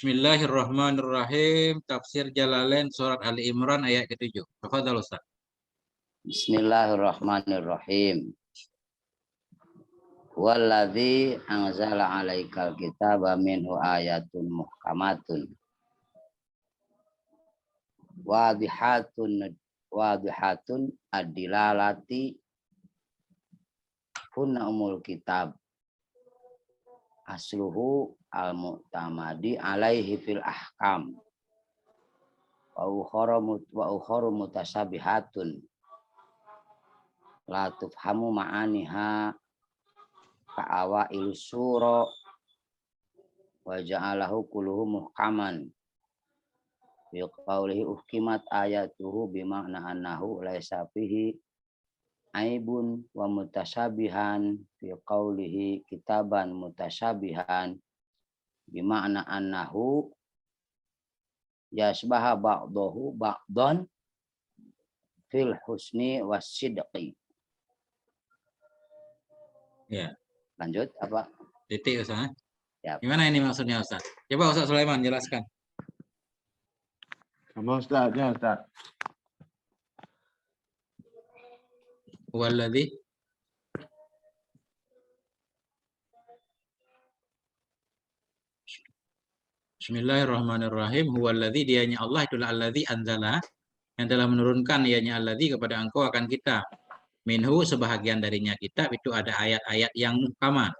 Bismillahirrahmanirrahim. Tafsir Jalalain surat Ali Imran ayat ke-7. Tafadhal Ustaz. Bismillahirrahmanirrahim. Walladzi anzala 'alaikal kitaba minhu ayatun muhkamatun wadihatun adilalati kunna umul kitab asluhu al-mu'tamadi alaihi fil ahkam wa ukharu mutasabihatun la tufhamu ma'aniha ka'awa ilusuro wa ja'alahu kulluhu muhkaman bi qawlihi uhkimat ayatuhu bima'na annahu laisa fihi aibun wa mutasabihan fi qawlihi kitaban mutasabihan bima'na annahu yasbaha ba'dahu ba'dan fil husni wasidqi. Ya. Lanjut apa? Titik Ustaz. Ya. Gimana ini maksudnya Ustaz? Coba Ustaz Sulaiman jelaskan. Sama Ustaz, ya Ustaz. Walladzi Bismillahirrahmanirrahim. Huwallazi dianya Allah itulah alladzi anzala yang telah menurunkan ianya alladzi kepada engkau akan kitab. Minhu sebahagian darinya kitab itu ada ayat-ayat yang muhkamat.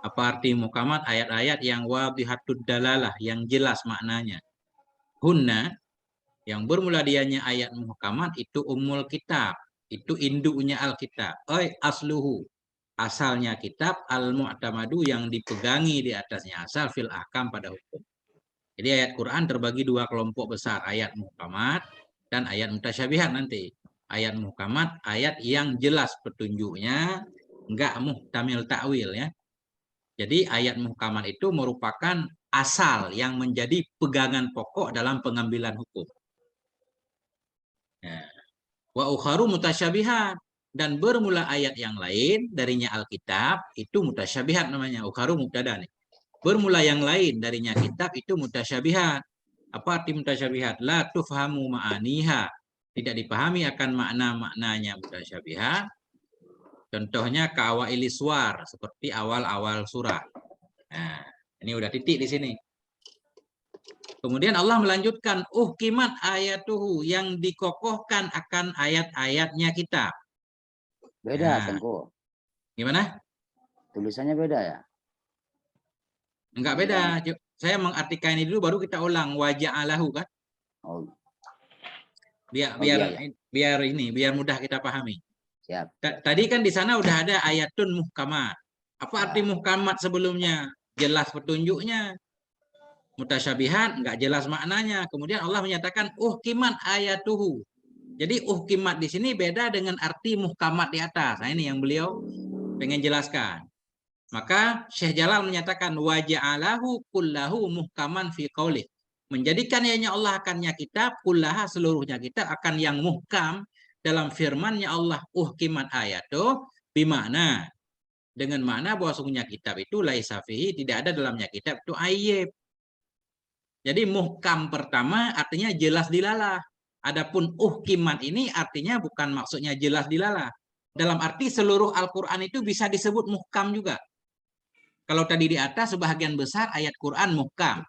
Apa arti muhkamat? Ayat-ayat yang wadihatud dalalah, yang jelas maknanya. Hunna yang bermula dianya ayat muhkamat itu ummul kitab, itu induknya Alkitab. Asluhu asalnya kitab, al-mu'tamadu yang dipegangi di atasnya asal fil ahkam pada hukum. Jadi ayat Quran terbagi dua kelompok besar, ayat muhkamat dan ayat mutasyabihat nanti. Ayat muhkamat, ayat yang jelas petunjuknya, enggak muhtamil ta'wil ya. Jadi ayat muhkamat itu merupakan asal yang menjadi pegangan pokok dalam pengambilan hukum. Wa ukharu mutasyabihat dan bermula ayat yang lain darinya Alkitab itu mutasyabihat namanya. Ukharu mubtada nih. Bermula yang lain darinya kitab itu mutasyabihat. Apa arti mutasyabihat? La tufhamu ma'aniha. Tidak dipahami akan makna-maknanya mutasyabihat. Contohnya ka'awaili suwar, seperti awal-awal surah. Nah, ini udah titik di sini. Kemudian Allah melanjutkan uhkimat ayatuhu yang dikokohkan akan ayat-ayatnya kitab. Beda, Nah, Tengku. gimana? Tulisannya beda ya? Enggak beda. Saya mengartikan ini dulu baru kita ulang waja'alahu kan. Oh. Biar Iya. biar mudah kita pahami. Siap. Tadi kan di sana udah ada ayatun muhkamat. Apa arti muhkamat sebelumnya? Jelas petunjuknya. Mutasyabihat enggak jelas maknanya. Kemudian Allah menyatakan uhkimat ayatuhu. Jadi uhkimat di sini beda dengan arti muhkamat di atas. Nah ini yang beliau pengen jelaskan. Maka Syekh Jalal menyatakan waja'alahu kullahu muhkaman fi qaulih. Menjadikan ianya Allah akannya kitab, kullaha seluruhnya kitab akan yang muhkam dalam firman-Nya Allah uhkimat ayatuh bimana dengan makna bahwa sungguhnya kitab itu laisa fihi tidak ada dalamnya kitab itu aib. Jadi muhkam pertama artinya jelas dilalah. Adapun uhkimat ini artinya bukan maksudnya jelas dilalah. Dalam arti seluruh Al-Qur'an itu bisa disebut muhkam juga. Kalau tadi di atas sebahagian besar ayat Quran muhkam.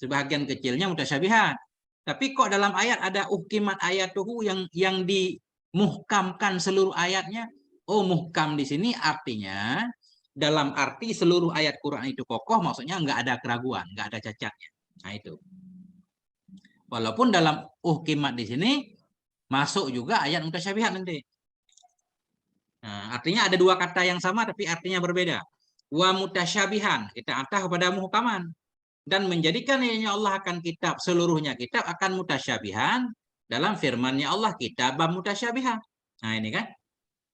Sebahagian kecilnya mutasyabihat. Tapi kok dalam ayat ada uhkimat ayatuhu yang dimuhkamkan seluruh ayatnya? Oh, muhkam di sini artinya dalam arti seluruh ayat Quran itu kokoh, maksudnya nggak ada keraguan, nggak ada cacatnya. Nah itu. Walaupun dalam uhkimat di sini masuk juga ayat mutasyabihat nanti. Nah, artinya ada dua kata yang sama tapi artinya berbeda. Wa mutasyabihan, kita atah kepada muhkaman. Dan menjadikan ianya Allah akan kitab, seluruhnya kitab akan mutasyabihan dalam firman-Nya Allah kitab mutasyabihan. Nah ini kan.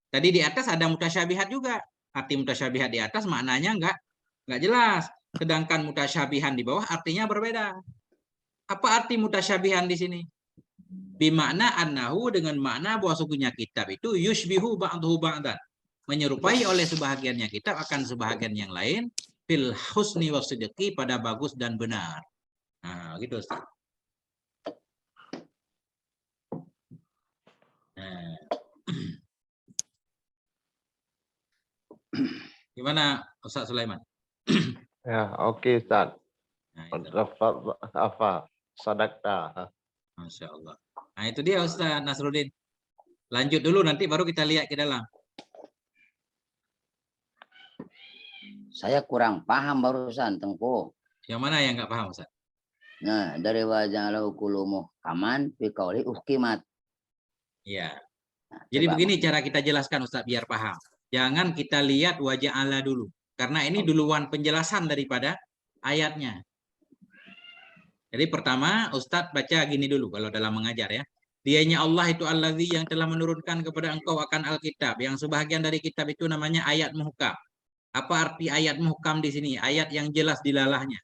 Tadi di atas ada mutasyabihat juga. Arti mutasyabihat di atas maknanya enggak jelas. Sedangkan mutasyabihan di bawah artinya berbeda. Apa arti mutasyabihan di sini? Bimakna annahu dengan makna bahwa sungguhnya kitab itu yushbihu ba'duhu ba'dan. Menyerupai oleh sebahagiannya kitab akan sebahagian yang lain fil husni wasidqi pada bagus dan benar. gitu Ustaz. Nah. Gimana Ustaz Sulaiman? Ya, oke Ustaz. Nah, itu. Apa? Sadaqta. Masya Allah. Nah itu dia Ustaz Nasruddin. Lanjut dulu nanti baru kita lihat ke dalam. Saya kurang paham barusan Tengku. Yang mana yang nggak paham Ustaz? Nah, dari wajah lahu kulumuh kaman fi qauli uhkimat. Iya. Nah, Jadi coba, begini cara kita jelaskan Ustaz biar paham. Jangan kita lihat wajah Allah dulu. Karena ini duluan penjelasan daripada ayatnya. Jadi pertama Ustadz baca gini dulu kalau dalam mengajar ya. Dianya Allah itu Allazi yang telah menurunkan kepada engkau akan Alkitab. Yang sebahagian dari kitab itu namanya ayat muhkam. Apa arti ayat muhkam di sini? Ayat yang jelas dilalahnya.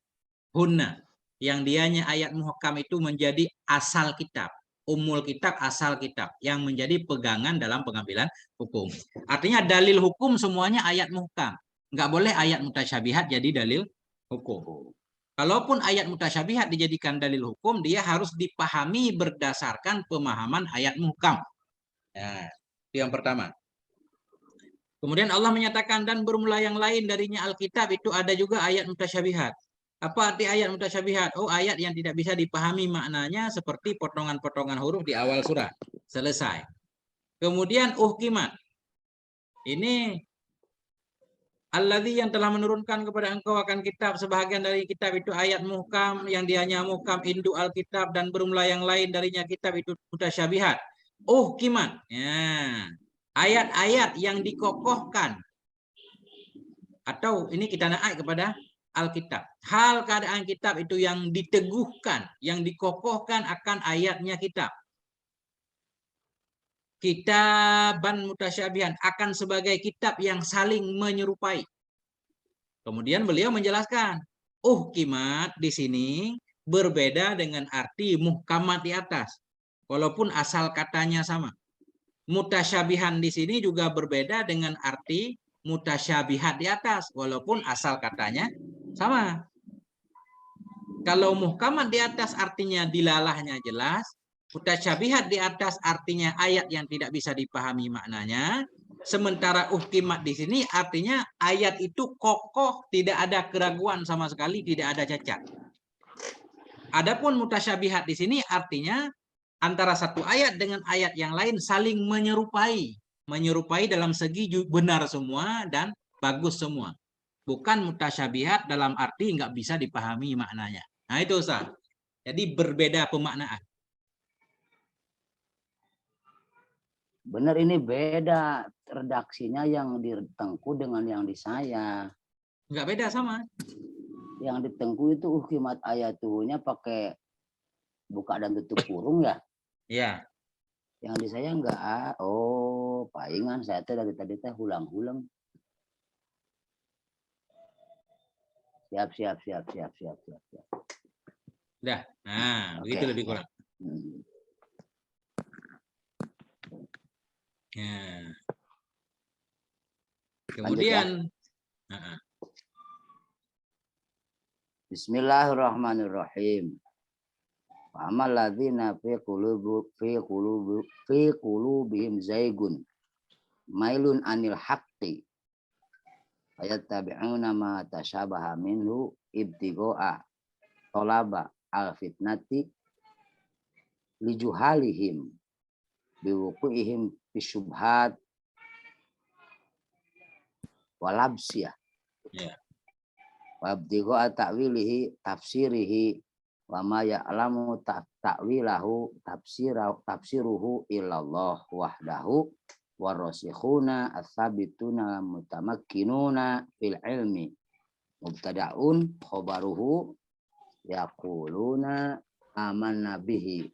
Hunna. Yang dianya ayat muhkam itu menjadi asal kitab. Umul kitab, asal kitab. Yang menjadi pegangan dalam pengambilan hukum. Artinya dalil hukum semuanya ayat muhkam. Nggak boleh ayat mutasyabihat jadi dalil hukum. Kalaupun ayat mutasyabihat dijadikan dalil hukum, dia harus dipahami berdasarkan pemahaman ayat muhkam. Nah, itu yang pertama. Kemudian Allah menyatakan dan bermula yang lain darinya Alkitab itu ada juga ayat mutasyabihat. Apa arti ayat mutasyabihat? Oh, ayat yang tidak bisa dipahami maknanya seperti potongan-potongan huruf di awal surah. Selesai. Kemudian uhkimat. Ini Alladzi yang telah menurunkan kepada engkau akan kitab, sebahagian dari kitab itu ayat muhkam, yang dianya muhkam induk alkitab, dan bermula yang lain darinya kitab itu mutasyabihat. Kiman. Ya. Ayat-ayat yang dikokohkan. Atau ini kita naik kepada Alkitab. Hal keadaan kitab itu yang diteguhkan, yang dikokohkan akan ayatnya kitab. Kitaban mutasyabihan akan sebagai kitab yang saling menyerupai. Kemudian beliau menjelaskan, kimat di sini berbeda dengan arti muhkamat di atas, walaupun asal katanya sama. Mutasyabihan di sini juga berbeda dengan arti mutasyabihat di atas, walaupun asal katanya sama. Kalau muhkamat di atas artinya dilalahnya jelas, mutasyabihat di atas artinya ayat yang tidak bisa dipahami maknanya. Sementara uhkimat di sini artinya ayat itu kokoh, tidak ada keraguan sama sekali, tidak ada cacat. Adapun mutasyabihat di sini artinya antara satu ayat dengan ayat yang lain saling menyerupai. Menyerupai dalam segi benar semua dan bagus semua. Bukan mutasyabihat dalam arti nggak bisa dipahami maknanya. Nah itu Ustaz. Jadi berbeda pemaknaan. benar ini beda redaksinya yang di Tengku dengan yang di saya. Nggak beda sama. Yang di Tengku itu uhkimat ayatunya pakai buka dan tutup kurung ya. Iya. Yang di saya enggak. Oh, palingan saya tuh dari tadi teh hulang-hulang. Siap. Udah. Nah, begitu lebih kurang. Ya. Kemudian Bismillahirrahmanirrahim. Amal ladzina fi qulubihim zaigun mailun anil haqqi ayattabi'una ma tashabaha minhu ibtigha'a talaba al fitnati lijuhalihim biwuqu'ihim bisyubhat walabsiyah. Ya. Wabtigha'a ta'wilihi tafsirihi wa ma ya'lamu ta'wilahu tafsiruhu illallah wahdahu warasikhuna ats-tsabituna mutamakkinuna fil ilmi mubtada'un khabaruhu yaquluna amanna bihi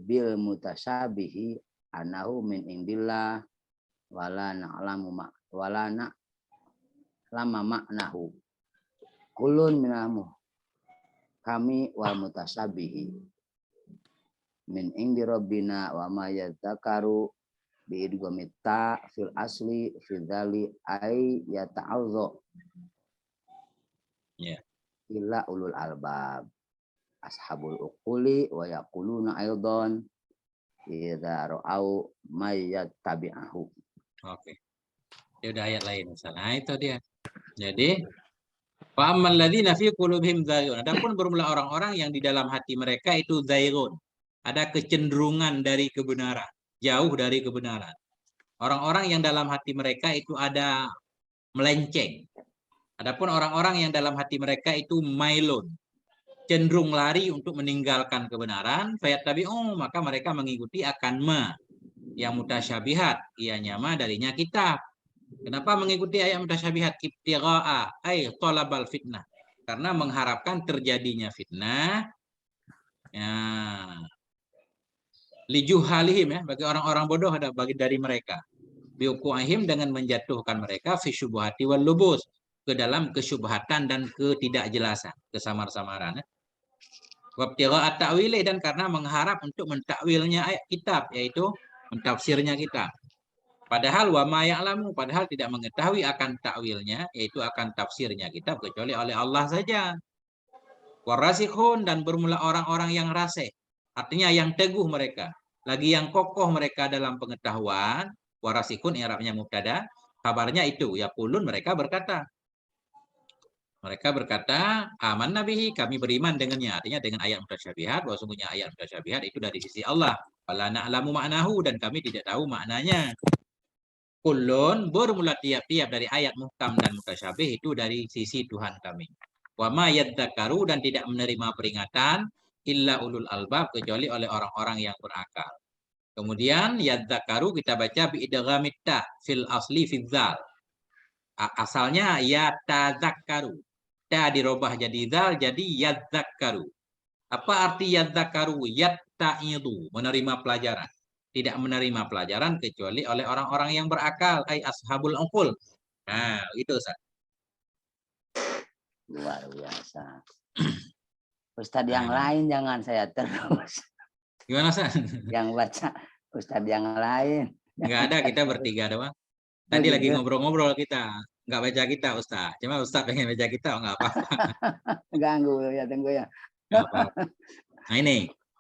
bil mutasyabihi annahu min indillah wala na'lamu lama maknahu kulun minamu kami wal mutasyabihi min indi rabbina wa ma yadzakaru bi idghamita fil asli fi dzali ay yata'azza. Ya. illa ulul albab ashabul uquli wa yaquluna aidan idza ra'au may yattabi'ahu. Oke. Dia udah ayat lain. Nah, itu dia. Jadi, fa ammal ladzina fi qulubihim zaygun. Adapun bermula orang-orang yang di dalam hati mereka itu zaygun. Ada kecenderungan dari kebenaran, jauh dari kebenaran. Orang-orang yang dalam hati mereka itu ada melenceng. Adapun orang-orang yang dalam hati mereka itu mailun, cenderung lari untuk meninggalkan kebenaran, fayattabi'u, maka mereka mengikuti akan yang mutasyabihat, ianya darinya kitab. Kenapa mengikuti ayat mutasyabihat? Ibtigha'a ay talabal fitnah. Karena mengharapkan terjadinya fitnah. Ya. Lijuhalihim, ya, bagi orang-orang bodoh ada bagi dari mereka. Biuku'ahim, dengan menjatuhkan mereka fi syubhati wal lubus, ke dalam kesyubhatan dan ketidakjelasan, kesamar-samaran. Wabtigha'a ta'wili, dan karena mengharap untuk mentakwilnya ayat kitab, yaitu mentafsirnya kitab. Padahal wa ma ya'lamu, padahal tidak mengetahui akan takwilnya, yaitu akan tafsirnya kitab, kecuali oleh Allah saja. Warasikhun, dan bermula orang-orang yang rasih, artinya yang teguh mereka, lagi yang kokoh mereka dalam pengetahuan. Warasikhun i'rabnya mubtada, kabarnya itu yaqulun, mereka berkata, aman nabihi, kami beriman dengannya, artinya dengan ayat mutasyabihat, bahwa sungguhnya ayat mutasyabihat itu dari sisi Allah. Fala na'lamu ma'nahu, dan kami tidak tahu maknanya. Kullun, bermula tiap-tiap dari ayat muhkam dan mutasyabih itu dari sisi Tuhan kami. Wa ma yadzakaru, dan tidak menerima peringatan illa ulul albab, kecuali oleh orang-orang yang berakal. Kemudian yadzakaru kita baca bi idghamit ta fil asli fidzal. Asalnya ya tazakkaru. Ta dirubah jadi zal, jadi yadzakaru. Apa arti yadzakaru? Yatta'idu, menerima pelajaran. Tidak menerima pelajaran kecuali oleh orang-orang yang berakal, ay ashabul uqul. Nah, itu Ustaz. Luar biasa. Ustadz yang lain jangan saya terus. Gimana, Ustaz? Yang baca Ustadz yang lain. Enggak ada, kita bertiga doang. Tadi lagi ngobrol-ngobrol kita. Enggak baca kita, Ustaz. Cuma Ustaz pengen baca kita, enggak apa-apa. Ganggu ya, tunggu ya. Enggak apa-apa. Nah, ini.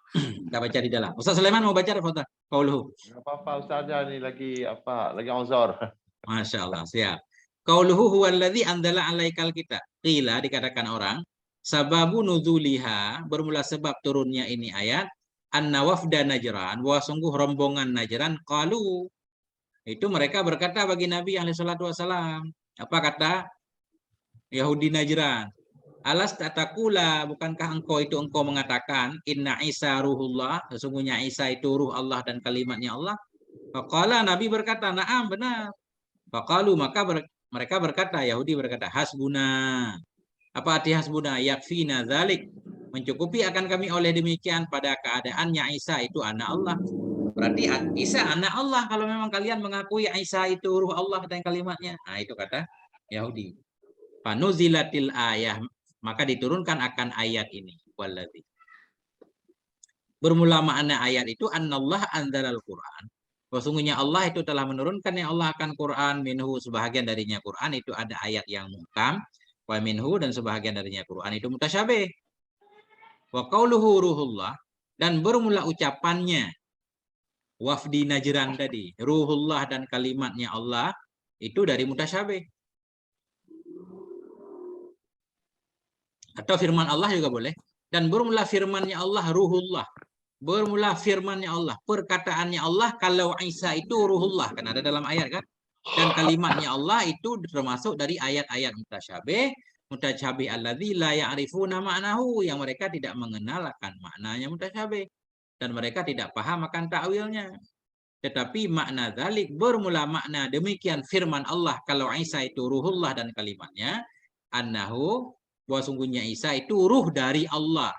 Kita baca di dalam. Ustaz Sulaiman mau baca Fadhal? Qauluhu. Enggak apa-apa Ustaz, ini lagi apa? Lagi uzur. Masya Allah, siap. Qauluhu huwallazi anzala 'alaikal kitab. Qila, dikatakan orang, sababu nuzuliha, bermula sebab turunnya ini ayat, anna wafda Najran, bahwa sungguh rombongan Najran, qalu, itu mereka berkata bagi Nabi alaihi salatu wasalam. Apa kata Yahudi Najran? Alas tatakula, bukankah engkau mengatakan inna Isa ruhullah, sesungguhnya Isa itu ruh Allah dan kalimatnya Allah? Faqala, Nabi berkata, na'am, benar. Faqalu, maka mereka berkata, Yahudi berkata, hasbuna. Apa arti hasbuna? Yakfina dzalik, mencukupi akan kami oleh demikian pada keadaannya Isa itu anak Allah. Berarti Isa anak Allah kalau memang kalian mengakui Isa itu ruh Allah dan kalimatnya. Nah, itu kata Yahudi. Fanuzilatil ayah, maka diturunkan akan ayat ini. Wallazi. Bermula makna ayat itu annallah anzalal Quran. Sesungguhnya Allah itu telah menurunkan yang Allah akan Quran, minhu, sebahagian darinya Quran itu ada ayat yang muhkam, wa minhu, dan sebahagian darinya Quran itu mutasyabih. Wa qauluhu ruhullah, dan bermula ucapannya wafdi Najran tadi, ruhullah dan kalimatnya Allah itu dari mutasyabih. Atau firman Allah juga boleh. Dan bermula firmannya Allah ruhullah. Bermula firmannya Allah, perkataannya Allah, kalau Isa itu ruhullah, kan ada dalam ayat kan. Dan kalimatnya Allah itu termasuk dari ayat-ayat mutasyabih alladzi la ya'rifuna ma'nahu, yang mereka tidak mengenal akan maknanya mutasyabih dan mereka tidak paham akan takwilnya. Tetapi makna dzalik, bermula makna demikian firman Allah kalau Isa itu ruhullah dan kalimatnya, annahu, bahwa sungguhnya Isa itu ruh dari Allah.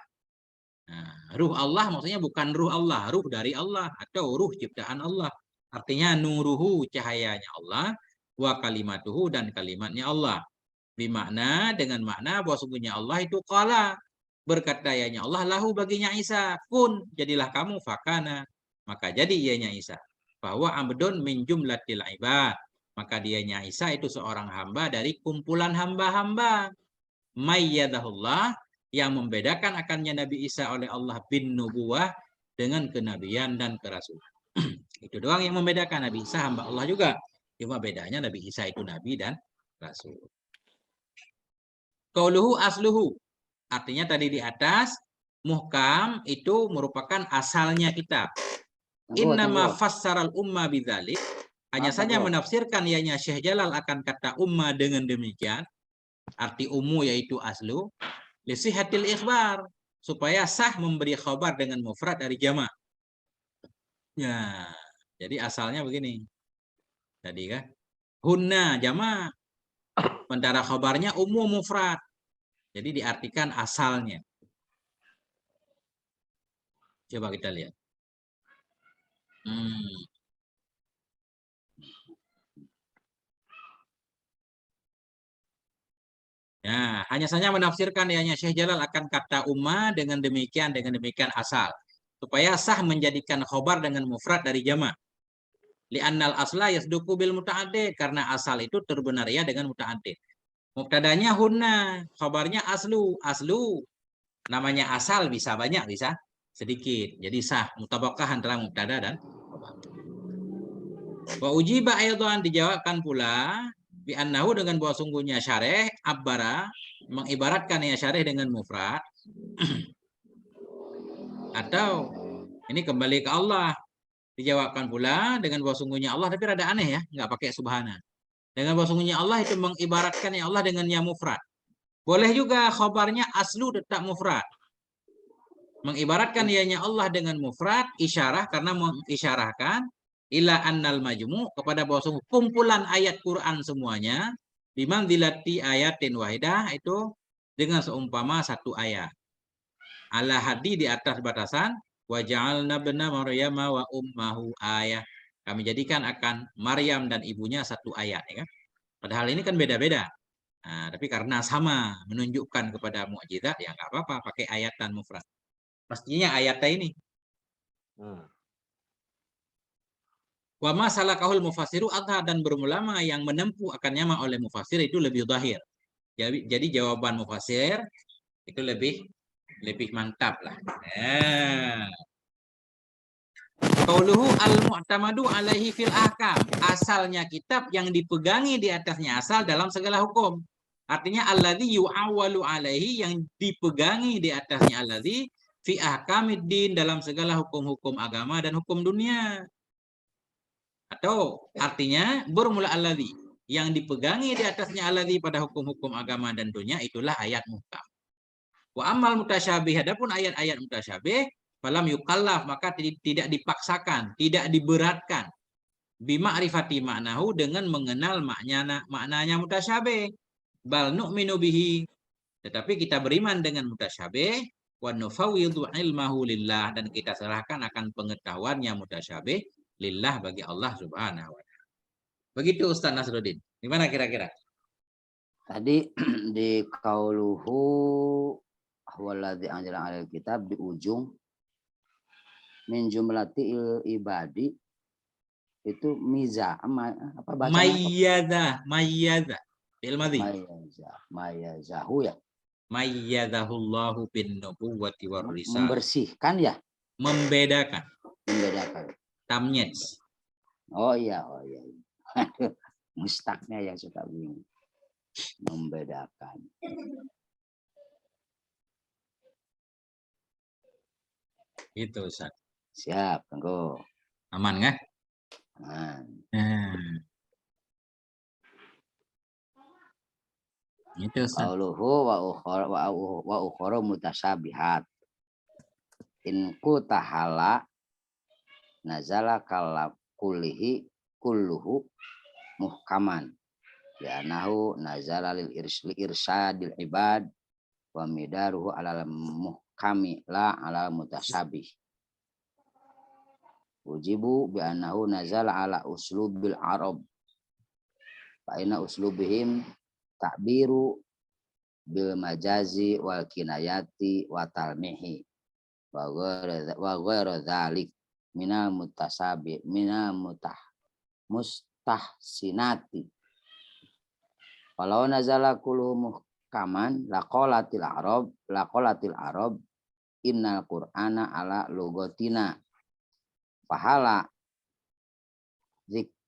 Nah, ruh Allah maksudnya bukan ruh Allah, ruh dari Allah atau ruh ciptaan Allah. Artinya nuruhu, cahayanya Allah, wa kalimatuhu, dan kalimatnya Allah. Bimakna, dengan makna bahwa sungguhnya Allah itu qala, berkata yanya Allah lahu baginya Isa, kun, jadilah kamu, fakana, maka jadi ianya Isa. Bahwa abdun min jumlatil ibad, maka dianya Isa itu seorang hamba dari kumpulan hamba-hamba. mayyadahullah, yang membedakan akannya Nabi Isa oleh Allah bin nubuwah dengan kenabian dan kerasulan. Itu doang yang membedakan. Nabi Isa hamba Allah juga. Cuma bedanya Nabi Isa itu nabi dan rasul. Qauluhu asluhu. Artinya tadi di atas, muhkam itu merupakan asalnya kitab. Innama fassaral umma bidzalik. Hanya saja menafsirkan ianya Syekh Jalal akan kata umma dengan demikian. Arti ummu yaitu aslu. Lisihatil ikhbar. Supaya sah memberi khabar dengan mufrad dari jama'. Ya, jadi asalnya begini. Tadi kan. Hunna jama'. Sementara khabarnya ummu mufrad. Jadi diartikan asalnya. Coba kita lihat. Ya, hanya saja menafsirkan ianya Syekh Jalal akan kata umma dengan demikian asal. Supaya sah menjadikan khobar dengan mufrad dari jama'. Li'annal asla yasduku bil muta'addid. Karena asal itu terbenaria dengan muta'addid. Mubtadanya hunna, khobarnya aslu. Aslu, namanya asal bisa banyak, bisa sedikit. Jadi sah, mutabakah antara mubtada dan khobar. Wa ujiba aydan, dijawabkan pula bi annahu dengan bahwa sungguhnya syarih abbara mengibaratkan ya syarih dengan mufrad atau ini kembali ke Allah. Dijawabkan pula dengan bahwa sungguhnya Allah, tapi rada aneh ya, nggak pakai subhana. Dengan bahwa sungguhnya Allah itu mengibaratkan ya Allah dengan ya mufrad. Boleh juga khabarnya aslu tetap mufrad. Mengibaratkan ianya Allah dengan mufrad isyarah karena mengisyarahkan ila annal majmu' kepada bahwa kumpulan ayat Quran semuanya bimanzilati ayatin wahidah itu dengan seumpama satu ayat. Ala hadi di atas batasan wa ja'alna bna Maryam wa ummahu ayah. Kami jadikan akan Maryam dan ibunya satu ayat, ya kan? Padahal ini kan beda-beda. Nah, tapi karena sama menunjukkan kepada mukjizat ya nggak apa-apa pakai ayat dan mufrad. Pastinya ayatnya ini. Wa ma salakahul mufassiru adha, dan berulama yang menempuh akannya ma oleh mufassir itu lebih zahir. Jadi jawaban mufassir itu lebih mantap lah. Qauluhu al-mu'tamadu alaihi fil ahkam. Asalnya kitab yang dipegangi di atasnya asal dalam segala hukum. Artinya alladzi yu'awwalu alaihi, yang dipegangi di atasnya alladzi fi ahkamiddin, dalam segala hukum-hukum agama dan hukum dunia. Atau artinya bermula alladzi, yang dipegangi di atasnya alladzi pada hukum-hukum agama dan dunia, itulah ayat muhkam. Wa amal mutasyabih, adapun ayat-ayat mutasyabih falam yukallaf, maka tidak dipaksakan, tidak diberatkan bima'rifati maknahu, dengan mengenal maknanya mutasyabih. Bal nu'minu bihi, tetapi kita beriman dengan mutasyabih, wa nufawwidhu ilmahu lillah, dan kita serahkan akan pengetahuannya mutasyabih lillah, bagi Allah Subhanahu wa ta'ala. Begitu Ustaz Nasruddin. Gimana kira-kira? Tadi di qauluhu huwallazi anzala 'alal kitab, di ujung min jumlati ibadi itu miza apa bacanya? Mayyadha fil madhi. Mayyazahu ya. Mayyadahullahu bin nubuwwati war risalah. Membersihkan ya. Membedakan. Tamyiz. Oh iya. Mustaknya yang suka bingung. Membedakan. Itu Ustaz. Siap, Tengku. Aman nggak? Aman. Itu Ustaz. Qauluhu wa ukhra mutasyabihat. In kutahala nazala kalam kulluhu muhkaman. Ya nahu nazala lil irsyadil ibad wa midaruhu alal muhkami la alal mutasyabih. Ujibu bi annahu nazala ala uslubil arab. Fa inna uslubihim ta'biru bil majazi wal kinayati wa talmihi wa ghairu dzalik minal mutasabi minal mustahsinati. Walau nazala kullu muhkaman laqalatil arab innal qur'ana ala lugatina fahala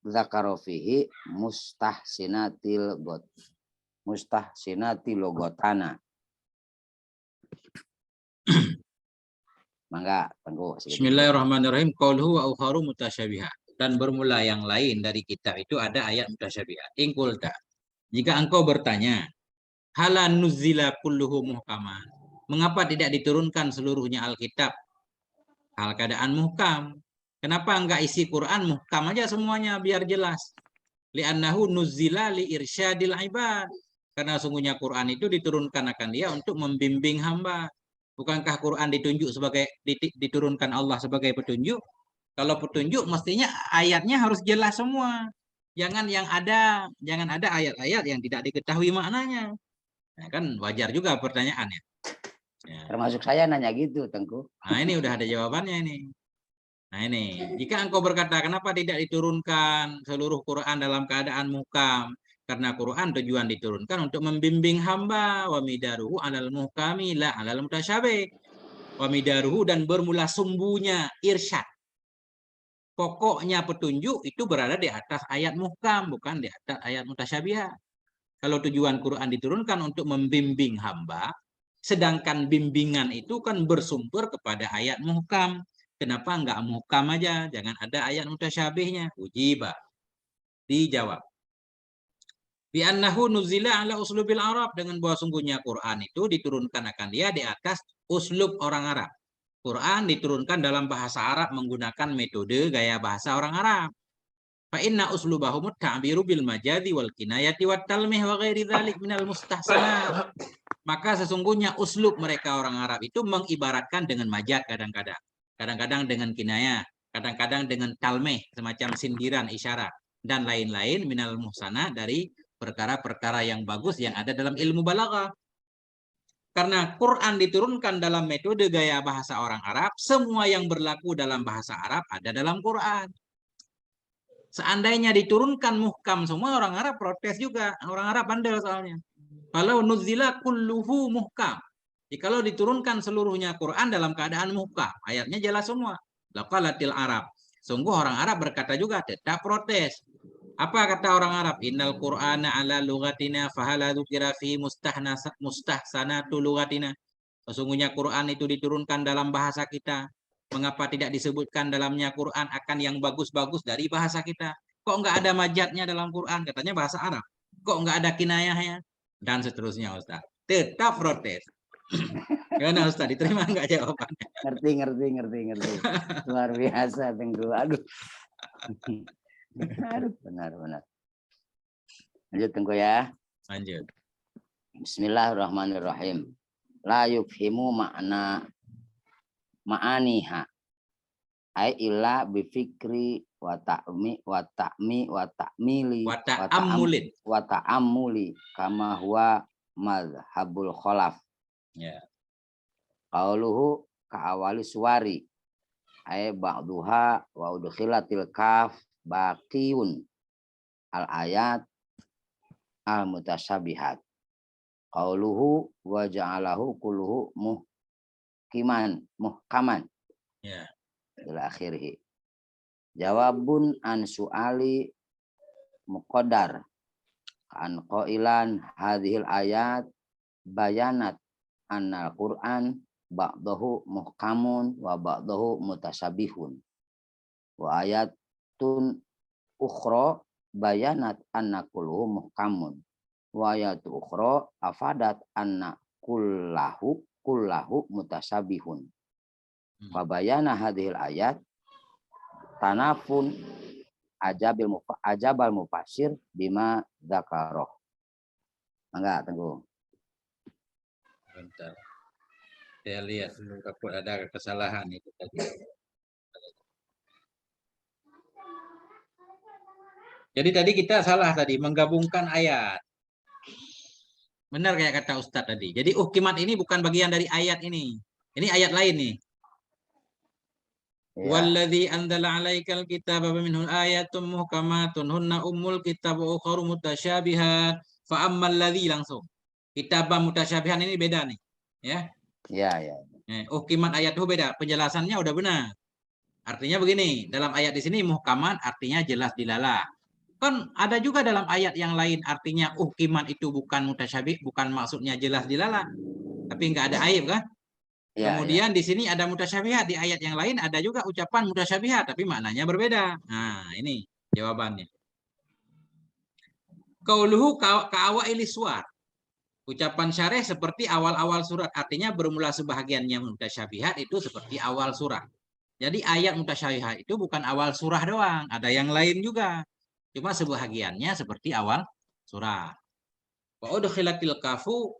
zakaro fihi mustahsinatil logotana. Mangga tunggu. Bismillahirrahmanirrahim. Qauluhu wa ukharu mutasyabihat. Dan bermula yang lain dari kitab itu ada ayat mutasyabihat. In qulta. Jika engkau bertanya, halan nuzila kulluhu muhkaman. Mengapa tidak diturunkan seluruhnya Alkitab? Hal keadaan muhkam. Kenapa enggak isi Quran muhkam aja semuanya biar jelas? Li'annahu nuzila li irsyadil ibad. Karena sungguhnya Quran itu diturunkan akan dia untuk membimbing hamba. Bukankah Quran diturunkan Allah sebagai petunjuk? Kalau petunjuk mestinya ayatnya harus jelas semua. Jangan ada ayat-ayat yang tidak diketahui maknanya. Nah, kan wajar juga pertanyaannya. Ya. Termasuk saya nanya gitu, Tengku. Nah, ini udah ada jawabannya ini. Nah, ini. Jika engkau berkata, kenapa tidak diturunkan seluruh Quran dalam keadaan muhkam? Karena Quran tujuan diturunkan untuk membimbing hamba. Wa midaruhu alal muhkami la alal mutasyabih. Wa midaruhu dan bermula sumbunya irsyad. Pokoknya petunjuk itu berada di atas ayat muhkam, bukan di atas ayat mutasyabihat. Kalau tujuan Quran diturunkan untuk membimbing hamba, sedangkan bimbingan itu kan bersumber kepada ayat muhkam. Kenapa enggak muhkam aja? Jangan ada ayat mutasyabihnya. Ujibah. Dijawab. Bi'annahu nuzila ala uslubil Arab. Dengan bahwa sungguhnya Quran itu diturunkan akan dia di atas uslub orang Arab. Quran diturunkan dalam bahasa Arab menggunakan metode gaya bahasa orang Arab. Fa inna uslubahum ta'biru bil majadi wal kinayati wat talmih wa ghairi dzalik minal mustahsanat. Maka sesungguhnya uslub mereka orang Arab itu mengibaratkan dengan majad kadang-kadang. Kadang-kadang dengan kinayah, kadang-kadang dengan talmih semacam sindiran, isyarat dan lain-lain minal muhsanat dari perkara-perkara yang bagus yang ada dalam ilmu balaghah. Karena Quran diturunkan dalam metode gaya bahasa orang Arab, semua yang berlaku dalam bahasa Arab ada dalam Quran. Seandainya diturunkan muhkam semua, orang Arab protes juga. Orang Arab bandel soalnya. Kalau nuzila kulluhu muhkam. Jikalau diturunkan seluruhnya Quran dalam keadaan muhkam, ayatnya jelas semua. Laqalatil Arab. Sungguh orang Arab berkata juga, tetap protes. Apa kata orang Arab? Innal Qur'ana ala lugatina fahala dzukira fi mustahsanatu lugatina. Sesungguhnya Quran itu diturunkan dalam bahasa kita. Mengapa tidak disebutkan dalamnya Quran akan yang bagus-bagus dari bahasa kita? Kok nggak ada majadnya dalam Quran? Katanya bahasa Arab. Kok nggak ada kinayahnya? Dan seterusnya, Ustaz. Tetap protes. Gimana Ustaz? Diterima nggak jawabannya? Ngerti. Luar biasa, Tengku. Aduh. Benar. Lanjut, Tengku ya. Lanjut. Bismillahirrahmanirrahim. La yufhimu ma'aniha ai illa bifikri wa ta'ammuli kama huwa madhhabul khalaf. Ya. Qauluhu ka awali suwari ay ba'duha wa udkhilatil kaf baqiyun al ayat al mutasyabihat. Qauluhu wa ja'alahu kulluhu muhkaman. Ya. Ila akhirih. Jawabun an su'ali muqaddar an qailan hadhil ayat bayanat anna al-Qur'an ba'dahu muhkamun wa ba'dahu mutasabihun wa ayatun ukhra bayanat anna kulluhu muhkamun wa ayatu ukhra afadat anna kullahu mutasabihun. Wa bayana hadhil ayat tanafun ajabal mufassir bima dzakaroh. Enggak, Tengku. Bentar. Saya lihat dulu takut ada kesalahan itu tadi. Jadi tadi kita salah tadi menggabungkan ayat. Benar kayak kata Ustadz tadi. Jadi uhkimat ini bukan bagian dari ayat ini. Ini ayat lain nih. Walladzi anzala 'alaikal kitaba minhu ayatun muhkamatun hunna ummul kitab wa ukharu mutasyabihat fa ammal ladzi langsung. Kitabam mutasyabihan ini beda nih. Ya. Ya. Uhkimat ayatuhu beda. Penjelasannya udah benar. Artinya begini, dalam ayat di sini muhkamat artinya jelas dilalah. Kan ada juga dalam ayat yang lain artinya uhkimat itu bukan mutasyabih, bukan maksudnya jelas dilalah. Tapi nggak ada aib kan? Ya. Kemudian di sini ada mutasyabihat, di ayat yang lain ada juga ucapan mutasyabihat, tapi maknanya berbeda. Nah, ini jawabannya. Qauluhu ka'awaili suwar. Ucapan syarih seperti awal-awal surat, artinya bermula sebahagiannya mutasyabihat itu seperti awal surat. Jadi ayat mutasyabihat itu bukan awal surah doang, ada yang lain juga. Cuma sebahagiannya seperti awal surah. Wa udkhilatil kafu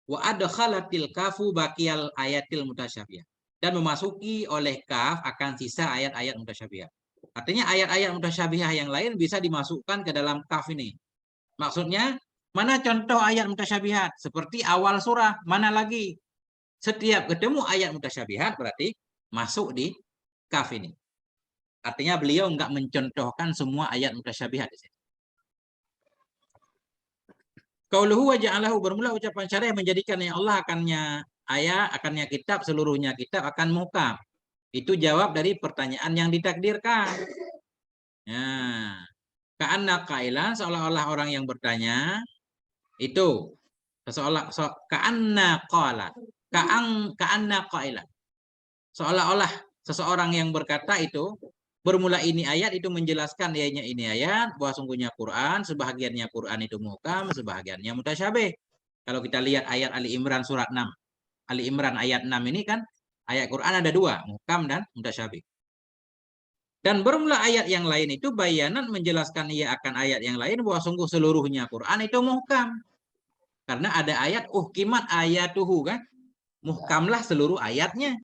wa adkhalatil kafu baqiyal ayatil mutasyabihat. Dan memasuki oleh kaf akan sisa ayat-ayat mutasyabihat. Artinya ayat-ayat mutasyabihat yang lain bisa dimasukkan ke dalam kaf ini. Maksudnya, mana contoh ayat mutasyabihat? Seperti awal surah, mana lagi? Setiap ketemu ayat mutasyabihat berarti masuk di kaf ini. Artinya beliau enggak mencontohkan semua ayat mutasyabihat di sini. Qauluhu wa ja'alahu, bermula ucapan syarih menjadikan yang Allah akannya ayat, akannya kitab, seluruhnya kitab akan muhkam. Itu jawab dari pertanyaan yang ditakdirkan. Nah, ka'anna qailan, seolah-olah orang yang bertanya itu ka'anna qala, ka'anna qailan. Seolah-olah seseorang yang berkata itu bermula ini ayat itu menjelaskan ianya ini ayat bahwa sungguhnya Quran, sebahagiannya Quran itu muhkam, sebahagiannya mutasyabih. Kalau kita lihat ayat Ali Imran surat 6. Ali Imran ayat 6 ini kan ayat Quran ada dua, muhkam dan mutasyabih. Dan bermula ayat yang lain itu bayanan menjelaskan ia akan ayat yang lain bahwa sungguh seluruhnya Quran itu muhkam. Karena ada ayat uhkimat ayatuhu kan. Muhkamlah seluruh ayatnya.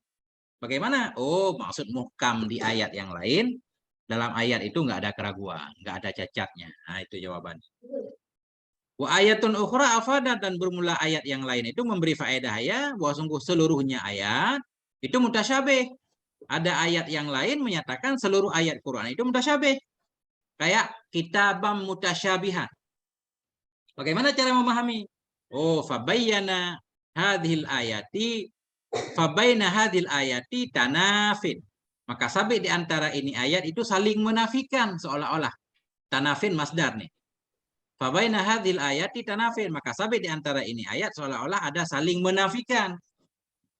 Bagaimana? Oh, maksud muhkam di ayat yang lain, dalam ayat itu nggak ada keraguan, nggak ada cacatnya. Nah, itu jawabannya. Wa ayatun ukhra afadat, dan bermula ayat yang lain itu memberi faedah ya, bahwa sungguh seluruhnya ayat itu mutasyabih. Ada ayat yang lain menyatakan seluruh ayat Quran itu mutasyabih. Kayak kitabam mutasyabihan. Bagaimana cara memahami? Oh, fabayyana hadhil ayati fabaina hadhil ayati tanafin. Maka sabit di antara ini ayat itu saling menafikan seolah-olah. Tanafin masdar nih. Fabaina hadhil ayati tanafin. Maka sabit di antara ini ayat seolah-olah ada saling menafikan.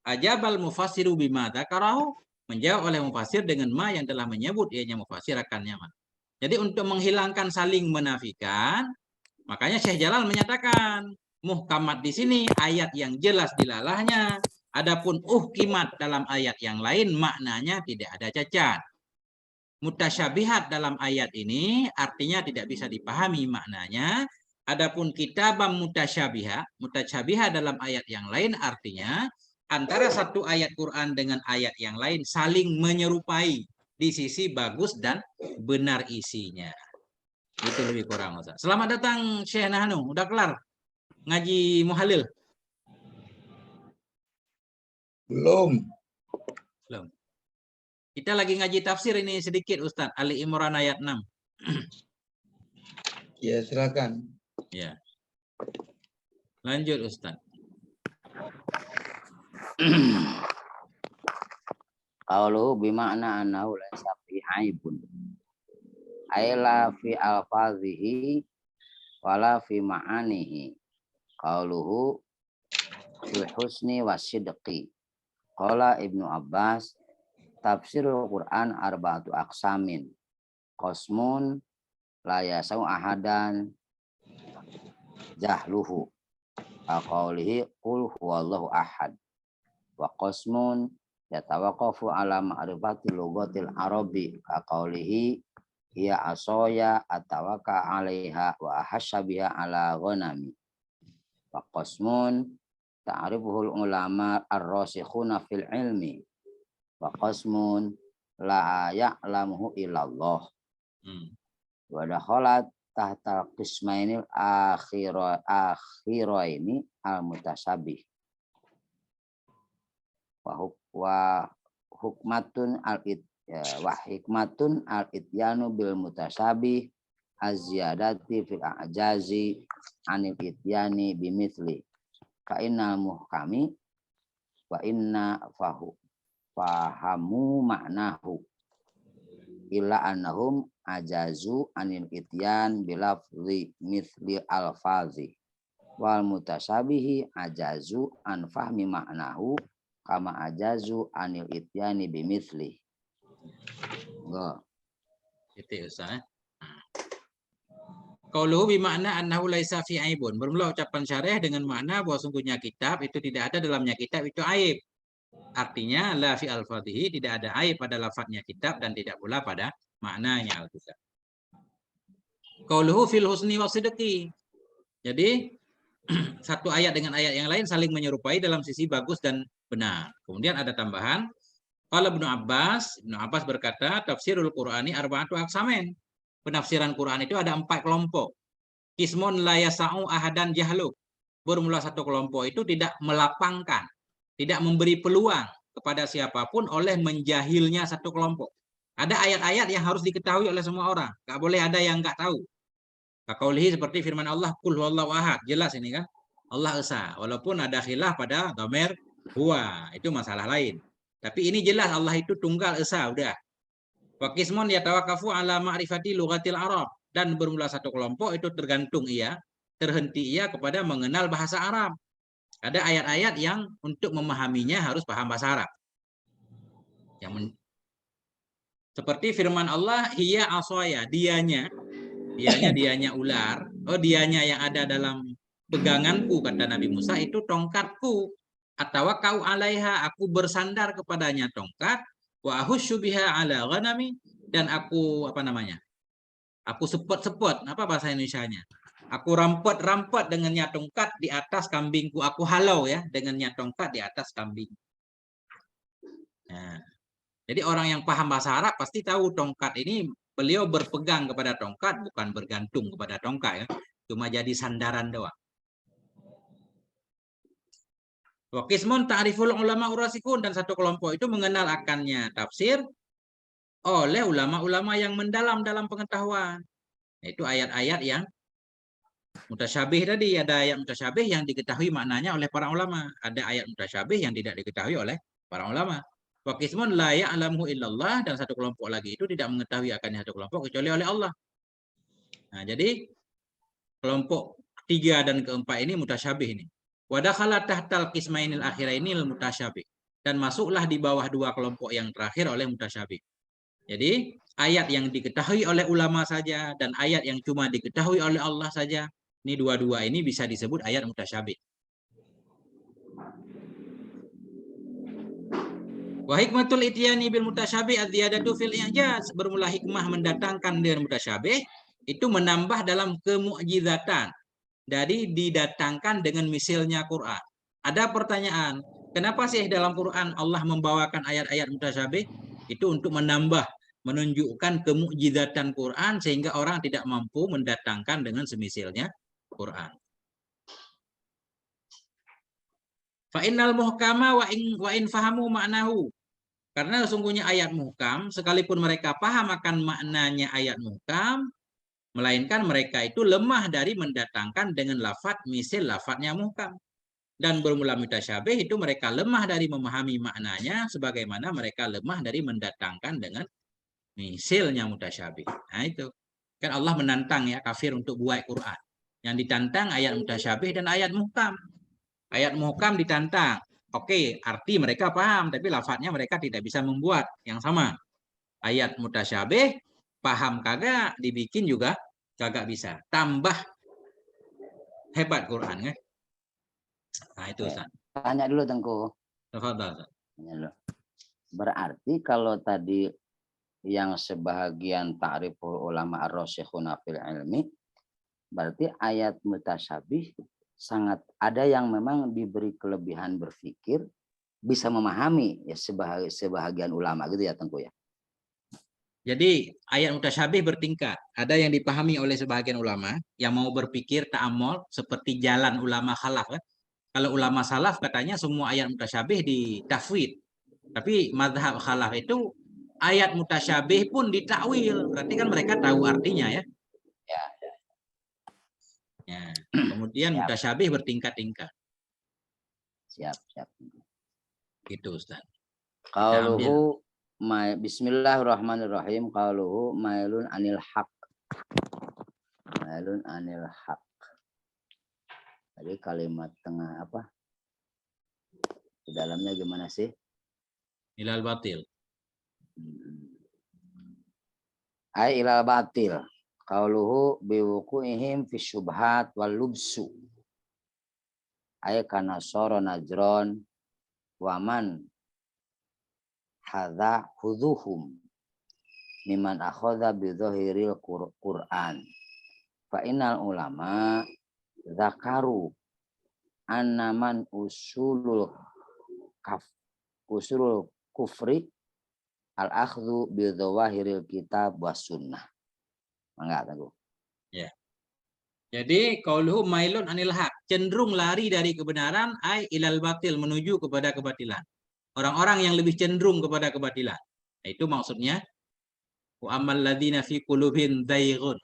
Ajabal mufassiru bima dzakarahu. Menjawab oleh mufassir dengan ma yang telah menyebut ianya mufassir akan nyaman. Jadi untuk menghilangkan saling menafikan, makanya Syekh Jalal menyatakan muhkamat di sini ayat yang jelas dilalahnya. Adapun uhkimat dalam ayat yang lain maknanya tidak ada cacat. Mutasyabihat dalam ayat ini artinya tidak bisa dipahami maknanya. Adapun kitabam mutasyabihat dalam ayat yang lain artinya antara satu ayat Quran dengan ayat yang lain saling menyerupai di sisi bagus dan benar isinya. Itu lebih kurang, Ustaz. Selamat datang Syekh Nahanu. Udah kelar ngaji muhalil? Belum. Belum. Kita lagi ngaji tafsir ini sedikit, Ustaz. Ali Imran ayat 6. Ya, silakan. Ya. Lanjut, Ustaz. Qauluhu bima'na annahu laysa fi aibun. Aila fi alfazihi wala fi ma'anihi. Qauluhu fil husni wasidqi. Qala Ibnu Abbas tafsirul Quran arba'atu aqsamin. Qasmun la yasau ahadan jahluhu. Qaulihi qul huwallahu ahad. Wa qasmun yatawaqqafu ala ma'rifati lughatil arabi ka qaulihi hiya asoya atawaka 'alaiha wa ahasyabiha ala ghanami. Wa qasmun ta'rifuhul ulama ar-rasikhuna fil ilmi. Wa qasmun la ya'lamuhu illallah. Wa dakhalat tahta qismainil akhiraini al-mutasyabih. Wa hukmatun al-ityanu bil mutasyabih az-ziyadati fil a'jazi anil ityani bimithli kainal muhkami wa inna fahamu maknahu illa annahum ajazu anil ityan bilafzi mithli alfazi wal mutasyabihi ajazu an fahmi maknahu kama ajazu anil ityani bimithli. Itu Ustaz. Qauluhu bimakna annahu laisa fi aibun. Bermula ucapan syarih dengan makna bahwa sungguhnya kitab itu tidak ada dalamnya kitab itu aib. Artinya la fi alfadhihi, tidak ada aib pada lafadznya kitab dan tidak pula pada maknanya Alkitab. Qauluhu fil husni wa sidqi. Jadi satu ayat dengan ayat yang lain saling menyerupai dalam sisi bagus dan benar. Kemudian ada tambahan. Qala Ibnu Abbas berkata, tafsirul Qur'ani arba'atu aqsamin. Penafsiran Quran itu ada 4 kelompok. Qismun la yasa'u ahadan jahluk. Bermula satu kelompok itu tidak melapangkan, tidak memberi peluang kepada siapapun oleh menjahilnya satu kelompok. Ada ayat-ayat yang harus diketahui oleh semua orang. Nggak boleh ada yang nggak tahu. Kaqaulihi seperti firman Allah, Qul huwallahu ahad. Jelas ini kan. Allah esa. Walaupun ada khilaf pada dhamir huwa. Itu masalah lain. Tapi ini jelas Allah itu tunggal esa. Udah. Wa qismun yatawaqafu ala ma'rifati lughatil Arab, dan bermula satu kelompok itu terhenti ia kepada mengenal bahasa Arab. Ada ayat-ayat yang untuk memahaminya harus paham bahasa Arab. Seperti firman Allah, hiya aswaya, dianya ular. Oh, dianya yang ada dalam peganganku, kata Nabi Musa, itu tongkatku. Atau kau alaiha, aku bersandar kepadanya tongkat. Wa ahusyu biha ala ghanami, dan aku aku sepot-sepot, apa bahasa Indonesianya? Aku rampet-rampet dengannya tongkat di atas kambingku. Aku halau ya dengannya tongkat di atas kambing. Nah, jadi orang yang paham bahasa Arab pasti tahu tongkat ini beliau berpegang kepada tongkat, bukan bergantung kepada tongkat ya. Cuma jadi sandaran doang. Wa qismun ta'riful ulama urasikun, dan satu kelompok itu mengenal akannya tafsir oleh ulama-ulama yang mendalam dalam pengetahuan. Yaitu ayat-ayat yang mutasyabih tadi, ada ayat mutasyabih yang diketahui maknanya oleh para ulama, ada ayat mutasyabih yang tidak diketahui oleh para ulama. Wa qismun la ya'lamu illallah, dan satu kelompok lagi itu tidak mengetahui akannya satu kelompok kecuali oleh Allah. Nah, jadi kelompok 3 dan keempat ini mutasyabih ini. Wa dakhala tahtal qismainil akhirainil mutasyabih, dan masuklah di bawah 2 kelompok yang terakhir oleh mutasyabih. Jadi ayat yang diketahui oleh ulama saja dan ayat yang cuma diketahui oleh Allah saja, ini dua-dua ini bisa disebut ayat mutasyabih. Wa hikmatul ityani bil mutasyabih az-ziyadatu fil i'jaz. Bermula hikmah mendatangkan dengan mutasyabih itu menambah dalam kemukjizatan dari didatangkan dengan misalnya Quran. Ada pertanyaan, kenapa sih dalam Quran Allah membawakan ayat-ayat mutasyabih? Itu untuk menunjukkan kemukjizatan Quran sehingga orang tidak mampu mendatangkan dengan semisalnya Quran. Fa innal muhkama wa in fahamu maknahu. Karena sesungguhnya ayat muhkam, sekalipun mereka paham akan maknanya ayat muhkam, melainkan mereka itu lemah dari mendatangkan dengan lafaz misal lafaznya muhkam. Dan bermula mutasyabih itu mereka lemah dari memahami maknanya sebagaimana mereka lemah dari mendatangkan dengan misalnya mutasyabih. Nah itu. Kan Allah menantang ya kafir untuk buat Quran. Yang ditantang ayat mutasyabih dan ayat muhkam. Ayat muhkam ditantang. Oke, arti mereka paham, tapi lafaznya mereka tidak bisa membuat yang sama. Ayat mutasyabih, paham kagak, dibikin juga kagak bisa. Tambah hebat Quran kan? Nah itu Ustaz. Tanya dulu Tengku. Tafadhal. Berarti kalau tadi yang sebahagian ta'riful ulama ar-rasikhuna fil ilmi, berarti ayat mutasyabih sangat ada yang memang diberi kelebihan berpikir, bisa memahami ya sebahagian ulama gitu ya Tengku ya. Jadi ayat mutasyabih bertingkat. Ada yang dipahami oleh sebahagian ulama yang mau berpikir ta'amul seperti jalan ulama khalaf kan. Kalau ulama salaf katanya semua ayat mutasyabih ditafwid. Tapi mazhab khalaf itu ayat mutasyabih pun ditakwil. Berarti kan mereka tahu artinya ya. Ya. Kemudian mutasyabih bertingkat-tingkat. Siap, siap. Gitu Ustaz. Qauluhu Bismillahirrahmanirrahim. Qauluhu mailun anil haq. Mailun anil haq. Jadi kalimat tengah apa? Di dalamnya gimana sih? Ilal batil. Ai ilal batil. Qauluhu biwuku'ihim fi syubhat wal lubsu. Ai kana soro najron waman hadza huduhum miman akhadha bi dhahiril Qur'an. Fa innal ulama zakaru annaman usulul kufri al akhdhu bi dhawahiril kitab was sunnah. Mangga Tangguh. Ya. Jadi qauluhu mailun anil haq, cenderung lari dari kebenaran, ai ilal batil, menuju kepada kebatilan. Orang-orang yang lebih cenderung kepada kebatilan. Nah, itu maksudnya wa ammal ladzina fi qulubihim zayghun.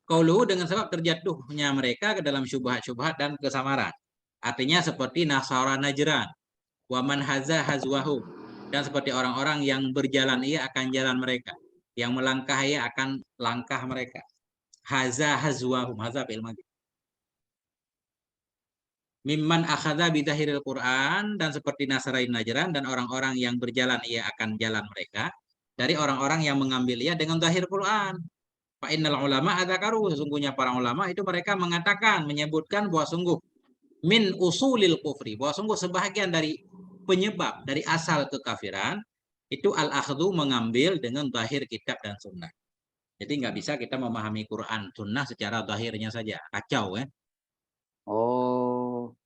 Qauluhu dengan sebab terjatuhnya mereka ke dalam syubhat-syubhat dan kesamaran. Artinya seperti Nasara Najran, wa man haza hazwahu, dan seperti orang-orang yang berjalan ia akan jalan mereka, yang melangkah ia akan langkah mereka. Haza hazwahum, haza fi'il madhi. Mimman akhadha bidahiril Quran, dan seperti Nasarain Najran dan orang-orang yang berjalan ia akan jalan mereka, dari orang-orang yang mengambil ia dengan zahir Quran. Fa innal ulama adzakaru, sesungguhnya para ulama itu mereka mengatakan, menyebutkan bahwa sungguh min usulil kufri, bahwa sungguh sebahagian dari penyebab dari asal kekafiran itu al-akhdhu, mengambil dengan zahir kitab dan sunnah. Jadi nggak bisa kita memahami Quran sunnah secara zahirnya saja, kacau ya. Oh,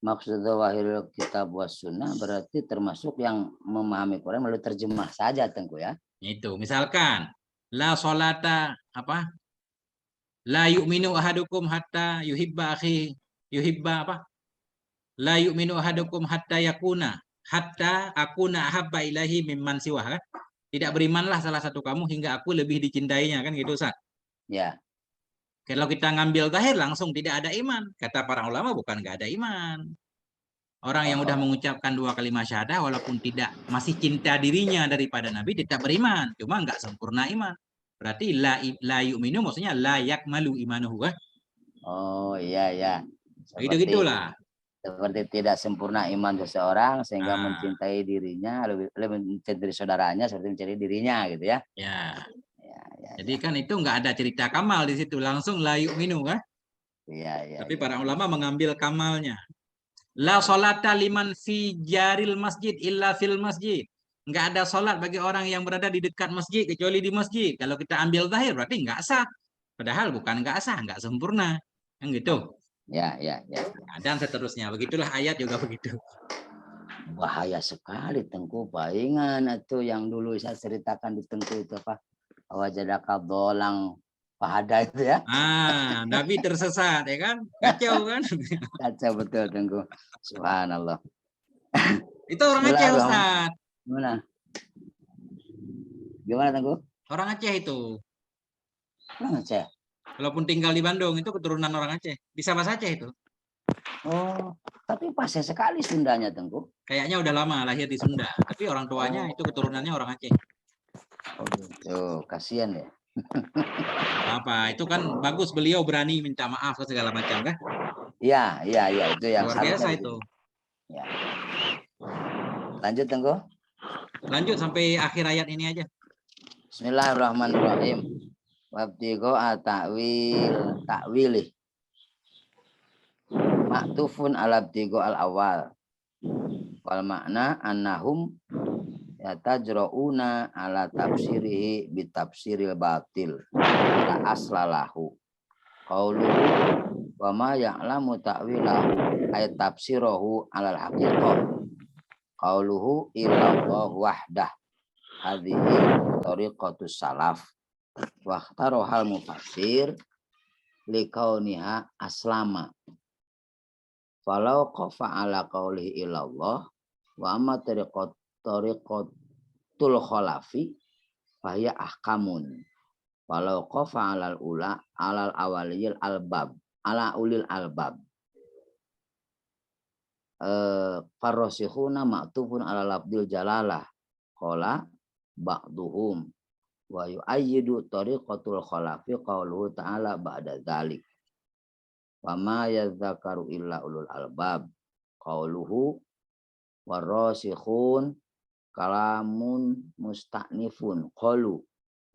maksud wahil kitab was sunnah berarti termasuk yang memahami Quran melalui terjemah saja Tengku ya. Itu misalkan la solata apa? La yu'minu ahadukum hatta yuhibba akhi yuhibba apa? La yu'minu ahadukum hatta yakuna hatta akuna ahabba ilahi mimman siwah kan? Tidak berimanlah salah satu kamu hingga aku lebih dicintainya, kan gitu Ustaz. Ya. Kalau kita ngambil zahir langsung tidak ada iman. Kata para ulama bukan nggak ada iman. Orang yang udah mengucapkan 2 kalimat syahadah walaupun tidak masih cinta dirinya daripada Nabi tetap beriman, cuma nggak sempurna iman. Berarti la yu'minu maksudnya la yakmalu imanuhu. Oh iya ya. Itu gitulah. Seperti tidak sempurna iman seseorang sehingga Ah. mencintai dirinya lebih mencintai saudaranya seperti mencintai dirinya gitu ya. Ya. Ya. Jadi kan itu nggak ada cerita kamal di situ, langsung la yu'minu kan. Iya. Tapi para ulama mengambil kamalnya. La sholata liman fi jaril masjid illa fil masjid. Nggak ada sholat bagi orang yang berada di dekat masjid kecuali di masjid. Kalau kita ambil zahir berarti nggak sah. Padahal bukan nggak sah, nggak sempurna. Kan gitu. Ya. Dan seterusnya. Begitulah ayat juga begitu. Bahaya sekali Tengku. Palingan itu yang dulu saya ceritakan di Tengku itu apa? Wajadaka dolang pahada itu ya. Nabi tersesat ya kan? Kacau kan? Kacau betul Tengku. Subhanallah. Itu orang Aceh Ustaz. Gimana Tengku? Orang Aceh itu. Orang Aceh. Walaupun tinggal di Bandung itu keturunan orang Aceh. Bisa bahasa Aceh itu. Oh, tapi pasnya sekali Sundanya Tengku. Kayaknya udah lama lahir di Sunda. Tapi orang tuanya itu keturunannya orang Aceh. Oh gitu. Kasihan ya. Apa itu kan bagus, beliau berani minta maaf ke segala macam kan? Iya itu yang luar biasa itu. Ya. Lanjut Tengku. Lanjut sampai akhir ayat ini aja. Bismillahirrahmanirrahim. Wabtigo takwilih. Maktufun alabtigo al awal. Wal makna annahum yatajra'una ala tafsirihi bitafsiril batil la aslalahu qauluhu wa ma ya'lamu ta'wilahu ay tafsirahu alal haqiqah qauluhu illallah wahdah hadhihi tariqatus salaf wa ikhtarohal mufassir liqauniha aslama falau qafa ala qaulihi illallah wa amma tariqatul khalafi fahya ahkamun walau qafa alal ula alal awaliyil albab ala ulil albab farrasikhuna ma'tufun ala lafdil jalalah qala ba'duhum wa yu'ayyidu tariqatul khalafi qauluhu ta'ala ba'da dzalik wa ma yadhakaru illa ulul albab qauluhu warrasikhun kalamun musta'nifun qalu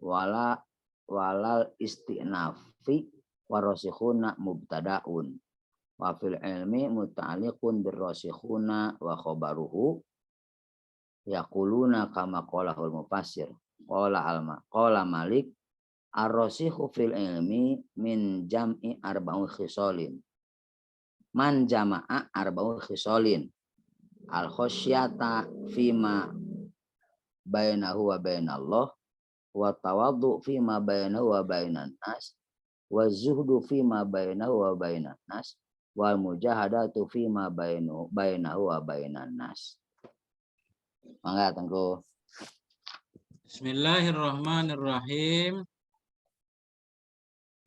walal istinafi warrasikhuna mubtadaun wa fil ilmi muta'alliqun birrasikhuna wa khabaruhu yaquluna kama qalahul mufassir qala Malik ar-rasikhu fil ilmi min jam'i arba'u khisalin man jama'a arba'u khisalin al khasyata fima bainahu wa bainallah wa tawaddu fima bainahu wa bainan nas wa zuhdu fima bainahu wa bainan nas wal mujahadatu fima bainahu wa bainan nas. Mangga Tengku. Bismillahirrahmanirrahim.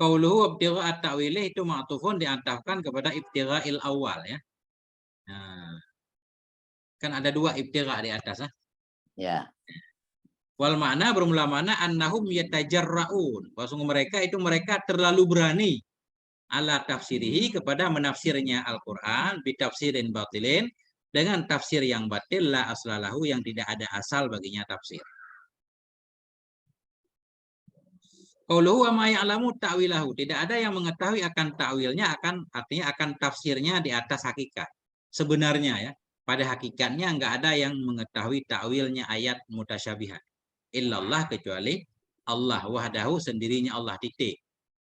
Qauluhu ibtigha at-ta'wilih itu ma'tufun diantafkan kepada ibtigha'il awal ya. Nah, kan ada dua ibtigha di atas Ya. Wal makna bermula mana annahum yatajarraun. Bahwa mereka terlalu berani ala tafsirihi kepada menafsirnya Al-Qur'an bitafsirin batilin dengan tafsir yang batil la aslalahu yang tidak ada asal baginya tafsir. Qauluhu wa ma ya'lamu ta'wilahu, tidak ada yang mengetahui akan ta'wilnya, artinya akan tafsirnya di atas hakikat. Sebenarnya ya, pada hakikatnya enggak ada yang mengetahui ta'wilnya ayat mutasyabihat. Illallah kecuali Allah wahdahu sendirinya Allah titik.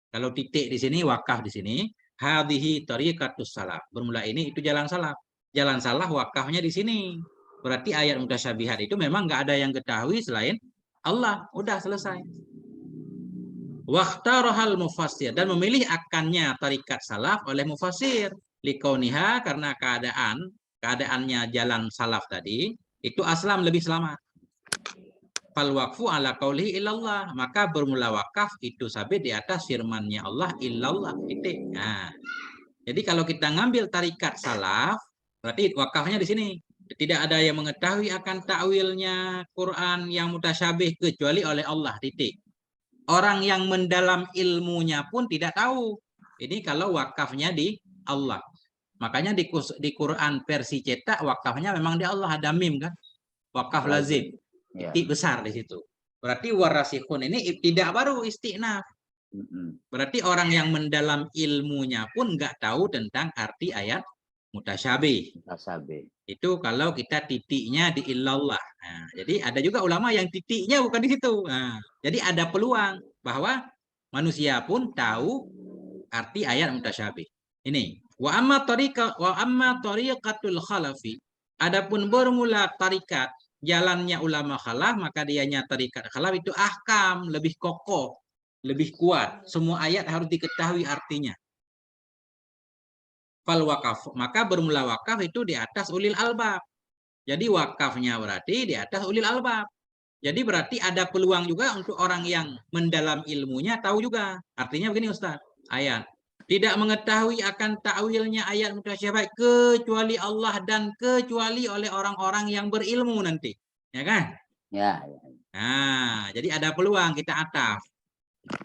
Kalau titik di sini wakaf di sini, hadhihi tariqatus salaf. Bermula ini itu jalan salaf. Jalan salaf wakafnya di sini. Berarti ayat mutasyabihat itu memang enggak ada yang ketahui selain Allah. Udah selesai. Waqtarahal mufassir dan memilih akannya tarikat salaf oleh mufassir likauniha karena keadaannya jalan salaf tadi itu aslam lebih selamat. Fal waqfu ala qaulihi illallah, maka bermula wakaf itu sabit di atas firman-Nya Allah illallah titik. Nah, jadi kalau kita ngambil tarikat salaf berarti wakafnya di sini. Tidak ada yang mengetahui akan ta'wilnya Quran yang mutasyabih kecuali oleh Allah titik. Orang yang mendalam ilmunya pun tidak tahu. Ini kalau wakafnya di Allah. Makanya di Quran versi cetak wakafnya memang di Allah, ada mim kan. Wakaf lazim. Titik besar di situ. Berarti warasikhun ini tidak baru istinaf. Berarti orang yang mendalam ilmunya pun nggak tahu tentang arti ayat mutasyabih. Itu kalau kita titiknya di illallah. Nah, jadi ada juga ulama yang titiknya bukan di situ. Nah, jadi ada peluang bahwa manusia pun tahu arti ayat mutasyabih. Ini wa amma tariqatul khalafi. Adapun bermula tarikat jalannya ulama khalaf, maka dianya tarikat khalaf itu ahkam, lebih kokoh, lebih kuat. Semua ayat harus diketahui artinya. Fal wakaf, maka bermula wakaf itu di atas ulil albab. Jadi wakafnya berarti di atas ulil albab. Jadi berarti ada peluang juga untuk orang yang mendalam ilmunya tahu juga. Artinya begini Ustaz, ayat. Tidak mengetahui akan ta'wilnya ayat mutasyabih kecuali Allah dan kecuali oleh orang-orang yang berilmu nanti. Ya kan? Ya. Nah, jadi ada peluang kita ataf.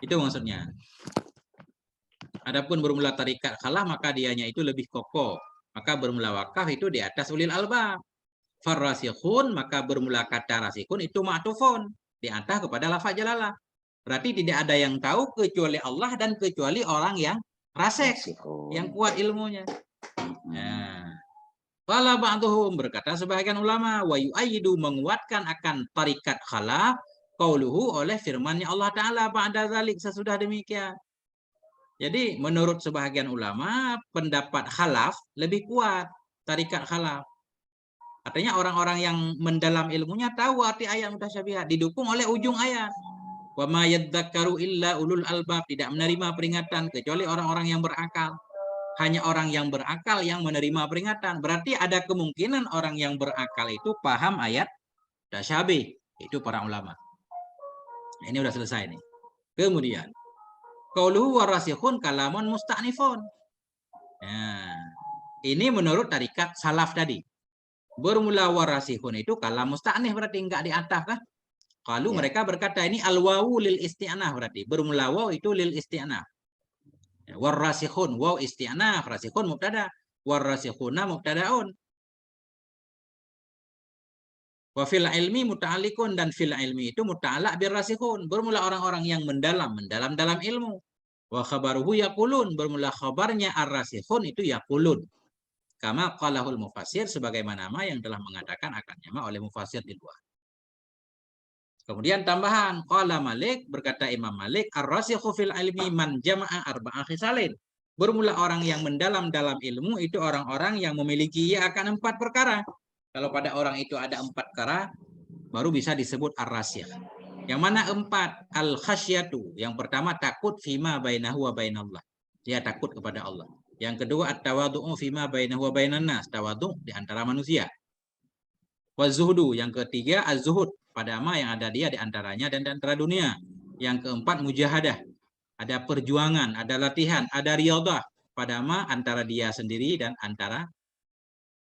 Itu maksudnya. Adapun bermula tarikat khalah maka dianya itu lebih kokoh. Maka bermula wakaf itu di atas ulil albab. Farrasikhun maka bermula kata rasikhun itu ma'tufun. Diantah kepada lafaz jalalah. Berarti tidak ada yang tahu kecuali Allah dan kecuali orang yang rasik, yang kuat ilmunya. Nah, Qala ba'duhum berkata sebagian ulama wa yu'ayyidu menguatkan akan tarikat khalaf qauluhu oleh firman-Nya Allah Ta'ala ba'da dzalik sesudah demikian. Jadi menurut sebagian ulama pendapat khalaf lebih kuat tarikat khalaf. Artinya orang-orang yang mendalam ilmunya tahu arti ayat mutasyabihat didukung oleh ujung ayat. Wa ma yadzakkaru illa ulul albab, tidak menerima peringatan kecuali orang-orang yang berakal. Hanya orang yang berakal yang menerima peringatan. Berarti ada kemungkinan orang yang berakal itu paham ayat tasyabih. Itu para ulama. Ini udah selesai nih. Kemudian qauluhu warasikhun kalamun musta'nifun. Nah, Ini menurut tarikat salaf tadi. Bermula warasihun itu kalam musta'nih berarti enggak di atas kah? Kalau Ya. mereka berkata ini al-wawu lil isti'anah berarti. Bermula waw itu lil isti'anah. Warasihun waw isti'anah, rasihun mubtada, warasihuna mubtadaun. Wa fil ilmi muta'alliqun, dan fil ilmi itu muta'allaq bir rasihun. Bermula orang-orang yang mendalam dalam ilmu. Wa khabaruhu yaqulun, bermula khabarnya ar-rasihun itu yaqulun. Kama qalahul mufassir, sebagaimana yang telah mengatakan akannya oleh mufassir di luar. Kemudian tambahan qala Malik, berkata Imam Malik, ar-rasikhu fil ilmi man jama'a arba'a khisalin. Bermula orang yang mendalam dalam ilmu itu orang-orang yang memiliki akan 4 perkara. Kalau pada orang itu ada 4 perkara, baru bisa disebut ar-rasikh. Yang mana 4? Al-khasyatu. Yang pertama takut fima bainahu wa bainallah. Dia takut kepada Allah. Yang kedua at-tawadhu'u fima bainahu wa bainan nas. Tawadhu' di antara manusia. Wa zuhdu. Yang ketiga az-zuhud, pada yang ada dia di antaranya dan di antara dunia. Yang keempat mujahadah. Ada perjuangan, ada latihan, ada riyadhah. Pada antara dia sendiri dan antara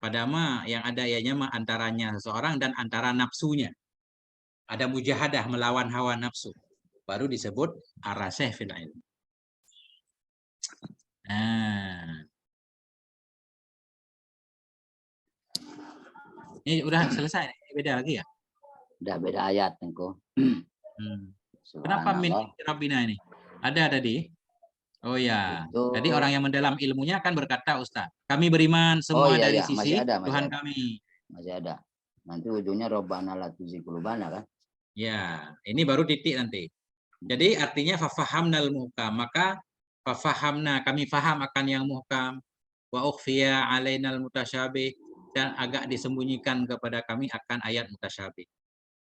pada yang ada ianya antaranya seseorang dan antara nafsunya. Ada mujahadah melawan hawa nafsu. Baru disebut ar-rasikh fil ilm. Nah. Ini udah selesai, beda lagi ya? Udah beda ayat Tengku. Kenapa min Rabbina ini? Ada tadi? Oh ya, jadi orang yang mendalam ilmunya akan berkata, Ustaz, kami beriman semua dari sisi Tuhan kami. Masih ada. Nanti ujungnya Rabbana la tuzigh qulubana kan? Ya, ini baru titik nanti. Jadi artinya fafahamnal muhkam, maka fafahamna, kami faham akan yang muhkam, wa ukhfiya alainal mutasyabih, dan agak disembunyikan kepada kami akan ayat mutasyabih.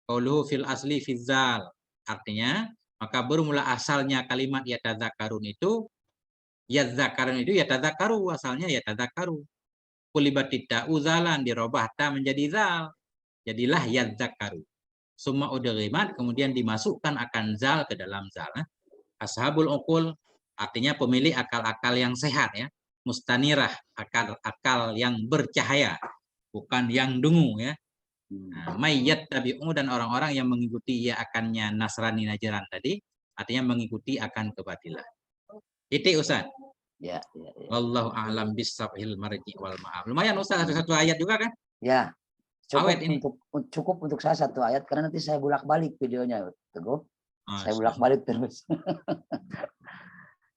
Qauluhu fil asli fizzal, artinya maka bermula asalnya kalimat yatadzakarun itu yatadzakaru, asalnya yatadzakaru. Kulibatit ta'u zalan, dirobah ta menjadi zal, jadilah yadzakaru. Summa udghimat, kemudian dimasukkan akan zal ke dalam zal. Ashabul uqul, artinya pemilik akal-akal yang sehat ya. Mustanirah, akal-akal yang bercahaya, bukan yang dungu ya. Mayyat tabi'u, dan orang-orang yang mengikuti akannya Nasrani Najran tadi, artinya mengikuti akan kebatilan. Titik Ustaz. Ya. Wallahu a'lam bissawabul marji wal ma'ab. Lumayan Ustaz, satu ayat juga kan? Ya. Cukup untuk saya 1 ayat karena nanti saya bolak-balik videonya, Teguh. Saya bolak-balik terus.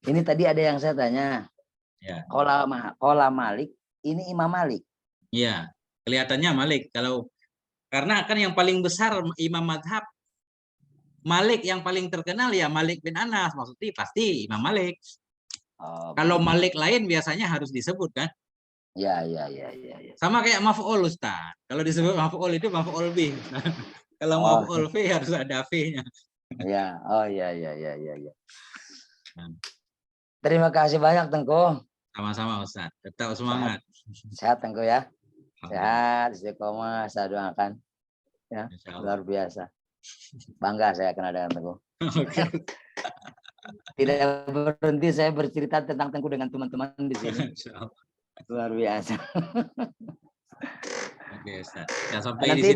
Ini tadi ada yang saya tanya. Ya. Qala Malik, ini Imam Malik. Iya, kelihatannya Malik. Karena kan yang paling besar imam madhab Malik, yang paling terkenal ya Malik bin Anas, maksudnya pasti Imam Malik. Kalau Malik lain biasanya harus disebut kan? Ya. Sama kayak maf'ul Ustaz. Kalau disebut maf'ul itu maf'ul bih. Kalau maf'ul fi harus ada fi-nya. Ya, ya. Terima kasih banyak Tengku. Sama-sama Ustaz. Tetap semangat. Sehat Tengku ya. Sehat, istiqomah, saya doakan. Ya, luar biasa. Bangga saya kenal dengan Tengku. Tidak berhenti saya bercerita tentang Tengku dengan teman-teman di sini. Luar biasa. Oke, Ustaz. Ya, sampai nanti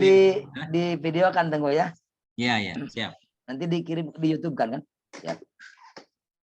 di video kan Tengku ya? Iya, siap. Nanti dikirim di YouTube kan? Ya.